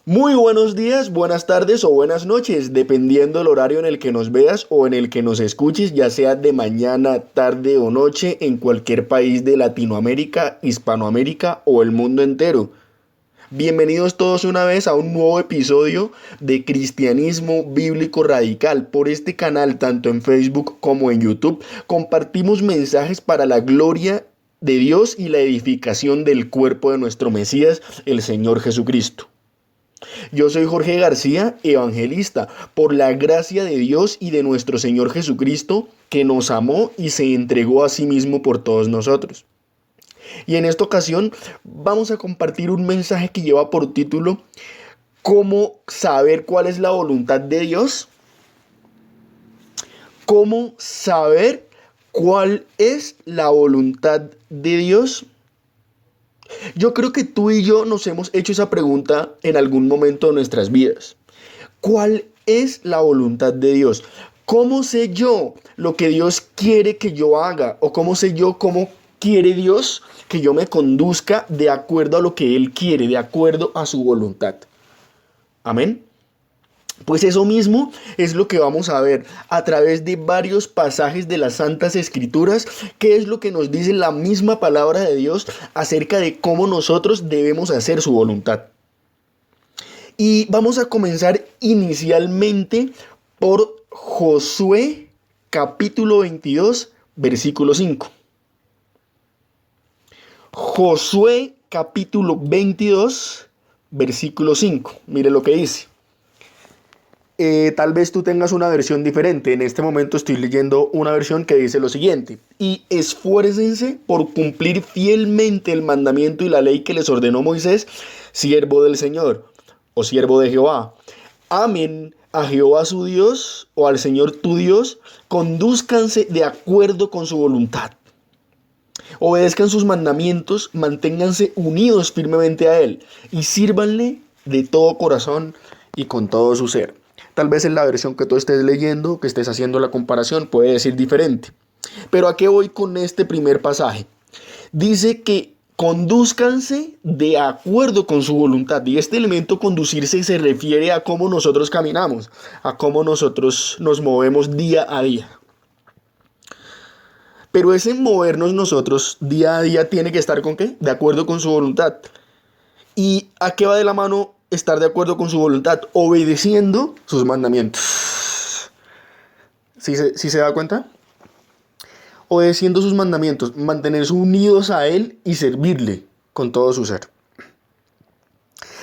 Muy buenos días, buenas tardes o buenas noches, dependiendo del horario en el que nos veas o en el que nos escuches, ya sea de mañana, tarde o noche, en cualquier país de Latinoamérica, Hispanoamérica o el mundo entero. Bienvenidos todos una vez a un nuevo episodio de Cristianismo Bíblico Radical. Por este canal, tanto en Facebook como en YouTube, compartimos mensajes para la gloria de Dios y la edificación del cuerpo de nuestro Mesías, el Señor Jesucristo. Yo soy Jorge García, evangelista, por la gracia de Dios y de nuestro Señor Jesucristo, que nos amó y se entregó a sí mismo por todos nosotros. Y en esta ocasión vamos a compartir un mensaje que lleva por título ¿Cómo saber cuál es la voluntad de Dios? ¿Cómo saber cuál es la voluntad de Dios? Yo creo que tú y yo nos hemos hecho esa pregunta en algún momento de nuestras vidas. ¿Cuál es la voluntad de Dios? ¿Cómo sé yo lo que Dios quiere que yo haga? ¿O cómo sé yo cómo quiere Dios que yo me conduzca de acuerdo a lo que Él quiere, de acuerdo a su voluntad? Amén. Pues eso mismo es lo que vamos a ver a través de varios pasajes de las Santas Escrituras, que es lo que nos dice la misma palabra de Dios acerca de cómo nosotros debemos hacer su voluntad. Y vamos a comenzar inicialmente por Josué capítulo 22, versículo 5. Josué capítulo 22, versículo 5. Mire lo que dice. Tal vez tú tengas una versión diferente. En este momento estoy leyendo una versión que dice lo siguiente: y esfuércense por cumplir fielmente el mandamiento y la ley que les ordenó Moisés, siervo del Señor, o siervo de Jehová. Amen a Jehová su Dios, o al Señor tu Dios, condúzcanse de acuerdo con su voluntad. Obedezcan sus mandamientos, manténganse unidos firmemente a Él y sírvanle de todo corazón y con todo su ser. Tal vez en la versión que tú estés leyendo, que estés haciendo la comparación, puede decir diferente. Pero ¿a qué voy con este primer pasaje? Dice que condúzcanse de acuerdo con su voluntad. Y este elemento conducirse se refiere a cómo nosotros caminamos, a cómo nosotros nos movemos día a día. Pero ese movernos nosotros día a día tiene que estar ¿con qué? De acuerdo con su voluntad. ¿Y a qué va de la mano estar de acuerdo con su voluntad? Obedeciendo sus mandamientos. ¿Sí se da cuenta? Obedeciendo sus mandamientos, mantenerse unidos a Él y servirle con todo su ser.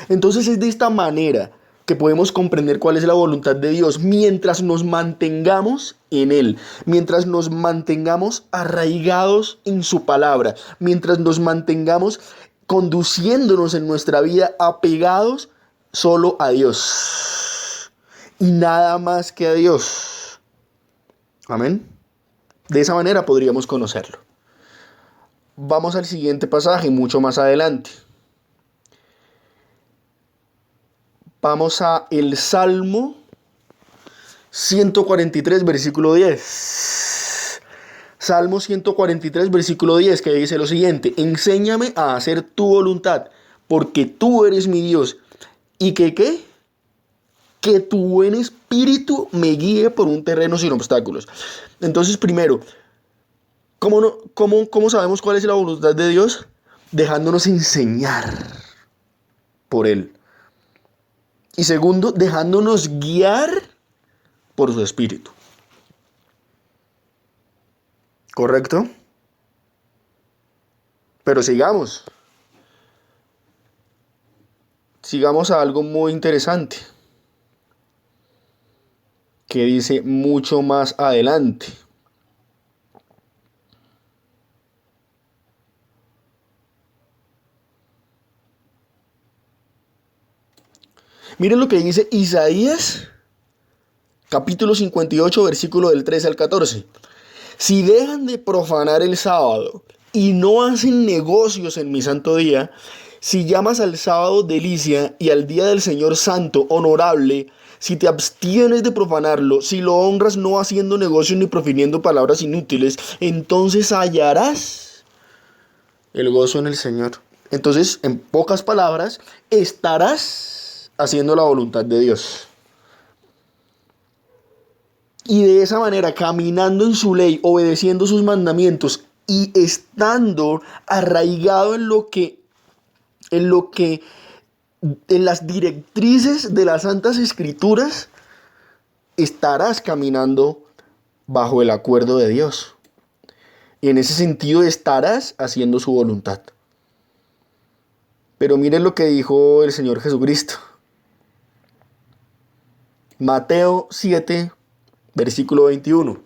Entonces es de esta manera que podemos comprender cuál es la voluntad de Dios mientras nos mantengamos en Él, mientras nos mantengamos arraigados en su palabra, mientras nos mantengamos conduciéndonos en nuestra vida apegados solo a Dios y nada más que a Dios. Amén. De esa manera podríamos conocerlo. Vamos al siguiente pasaje, mucho más adelante. Vamos a el Salmo 143, versículo 10. Salmo 143, versículo 10, que dice lo siguiente: enséñame a hacer tu voluntad, porque tú eres mi Dios. ¿Y ¿qué? Que tu buen espíritu me guíe por un terreno sin obstáculos. Entonces, primero, ¿cómo sabemos cuál es la voluntad de Dios? Dejándonos enseñar por Él. Y segundo, dejándonos guiar por su espíritu. ¿Correcto? Pero sigamos. Sigamos a algo muy interesante que dice mucho más adelante. Miren lo que dice Isaías, capítulo 58, versículo del 13 al 14. Si dejan de profanar el sábado y no hacen negocios en mi santo día, si llamas al sábado delicia y al día del Señor santo honorable, si te abstienes de profanarlo, si lo honras no haciendo negocios ni profiriendo palabras inútiles, entonces hallarás el gozo en el Señor. Entonces, en pocas palabras, estarás haciendo la voluntad de Dios. Y de esa manera, caminando en su ley, obedeciendo sus mandamientos y estando arraigado en las directrices de las Santas Escrituras, estarás caminando bajo el acuerdo de Dios. Y en ese sentido estarás haciendo su voluntad. Pero miren lo que dijo el Señor Jesucristo. Mateo 7, versículo 21.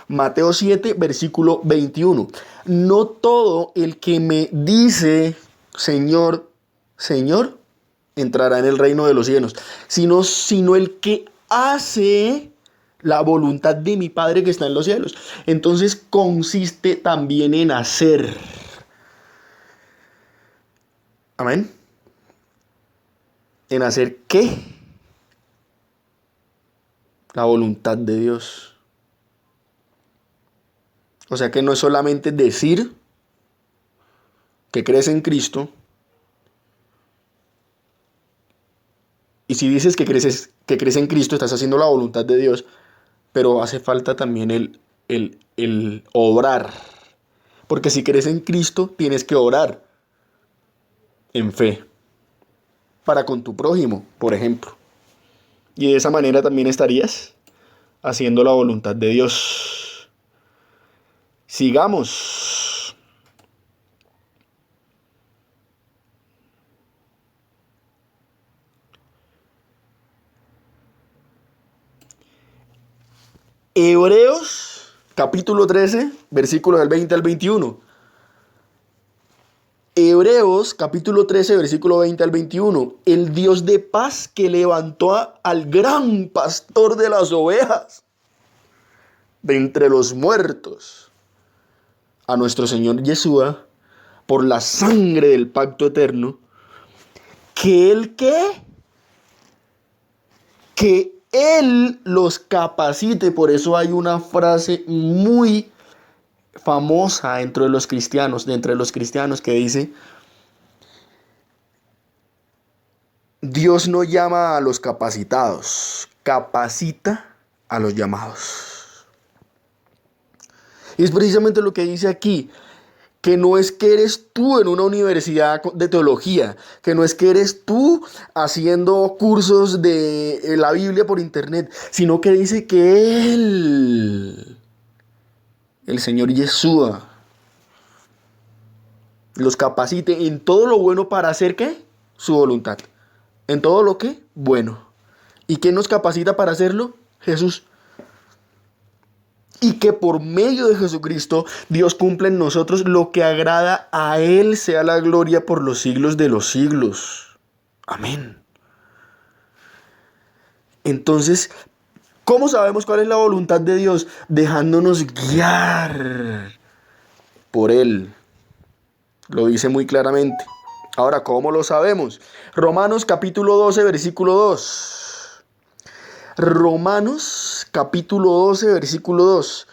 Mateo 7, versículo 21. No todo el que me dice, Señor, Señor, entrará en el reino de los cielos, sino el que hace la voluntad de mi Padre que está en los cielos. Entonces consiste también en hacer. Amén. ¿En hacer qué? La voluntad de Dios. O sea que no es solamente decir que crees en Cristo. Y si dices que crees en Cristo, estás haciendo la voluntad de Dios. Pero hace falta también el obrar. Porque si crees en Cristo, tienes que orar en fe. Para con tu prójimo, por ejemplo. Y de esa manera también estarías haciendo la voluntad de Dios. Sigamos. Hebreos capítulo 13, versículos del 20 al 21. Hebreos capítulo 13, versículo 20 al 21. El Dios de paz que levantó al gran pastor de las ovejas de entre los muertos, a nuestro Señor Yeshua, por la sangre del pacto eterno, que Él los capacite. Por eso hay una frase muy famosa entre los cristianos que dice: Dios no llama a los capacitados, capacita a los llamados. Y es precisamente lo que dice aquí, que no es que eres tú en una universidad de teología, que no es que eres tú haciendo cursos de la Biblia por internet, sino que dice que Él, el Señor Yeshua, los capacite en todo lo bueno para hacer ¿qué? Su voluntad. En todo lo que bueno. ¿Y quién nos capacita para hacerlo? Jesús. Y que por medio de Jesucristo Dios cumple en nosotros lo que agrada a Él, sea la gloria por los siglos de los siglos. Amén. Entonces, ¿cómo sabemos cuál es la voluntad de Dios? Dejándonos guiar por Él. Lo dice muy claramente. Ahora, ¿cómo lo sabemos? Romanos capítulo 12, versículo 2. Romanos capítulo 12, versículo 2.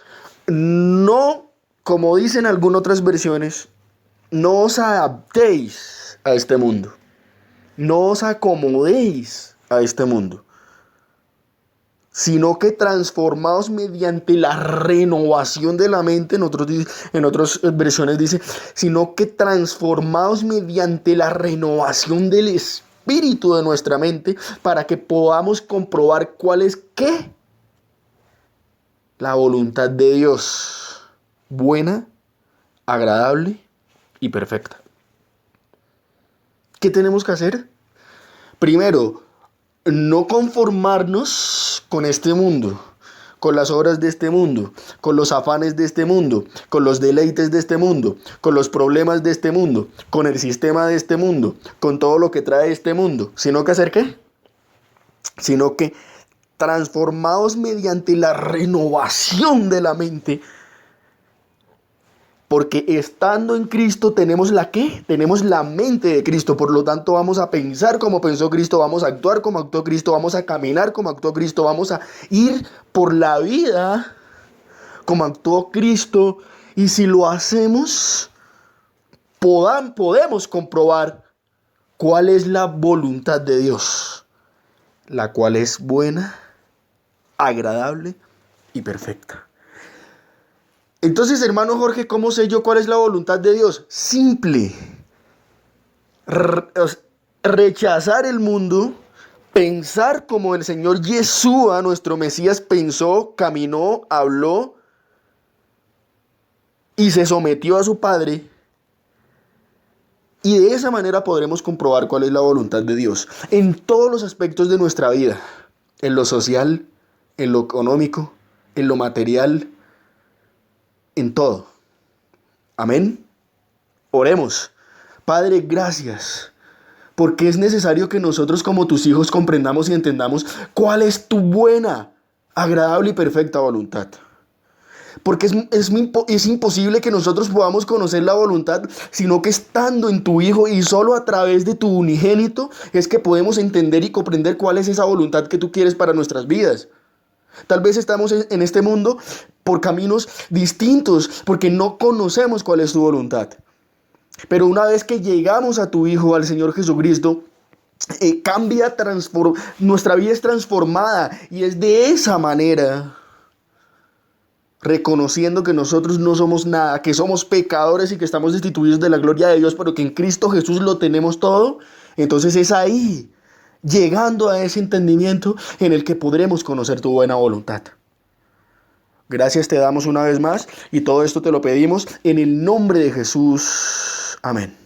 No, como dicen algunas otras versiones, no os adaptéis a este mundo. No os acomodéis a este mundo, sino que transformaos mediante la renovación de la mente. En otras versiones dice, sino que transformaos mediante la renovación del espíritu de nuestra mente, para que podamos comprobar cuál es ¿qué? La voluntad de Dios, buena, agradable y perfecta. ¿Qué tenemos que hacer? Primero, no conformarnos con este mundo, con las obras de este mundo, con los afanes de este mundo, con los deleites de este mundo, con los problemas de este mundo, con el sistema de este mundo, con todo lo que trae este mundo. ¿Sino que hacer qué? Sino que transformados mediante la renovación de la mente. Porque estando en Cristo tenemos la ¿qué? Tenemos la mente de Cristo. Por lo tanto, vamos a pensar como pensó Cristo, vamos a actuar como actuó Cristo, vamos a caminar como actuó Cristo, vamos a ir por la vida como actuó Cristo. Y si lo hacemos, podemos comprobar ¿Cuál es la voluntad de Dios? La cual es buena, agradable y perfecta. Entonces, hermano Jorge, ¿cómo sé yo cuál es la voluntad de Dios? Simple. Rechazar el mundo, pensar como el Señor Yeshua, nuestro Mesías, pensó, caminó, habló y se sometió a su Padre. Y de esa manera podremos comprobar cuál es la voluntad de Dios en todos los aspectos de nuestra vida, en lo social, en lo económico, en lo material, en todo. Amén. Oremos. Padre, gracias, porque es necesario que nosotros como tus hijos comprendamos y entendamos cuál es tu buena, agradable y perfecta voluntad. Porque es imposible que nosotros podamos conocer la voluntad, sino que estando en tu Hijo y solo a través de tu unigénito es que podemos entender y comprender cuál es esa voluntad que tú quieres para nuestras vidas. Tal vez estamos en este mundo por caminos distintos, porque no conocemos cuál es tu voluntad. Pero una vez que llegamos a tu Hijo, al Señor Jesucristo, nuestra vida es transformada y es de esa manera, reconociendo que nosotros no somos nada, que somos pecadores y que estamos destituidos de la gloria de Dios, pero que en Cristo Jesús lo tenemos todo. Entonces es ahí, llegando a ese entendimiento en el que podremos conocer tu buena voluntad. Gracias te damos una vez más y todo esto te lo pedimos en el nombre de Jesús. Amén.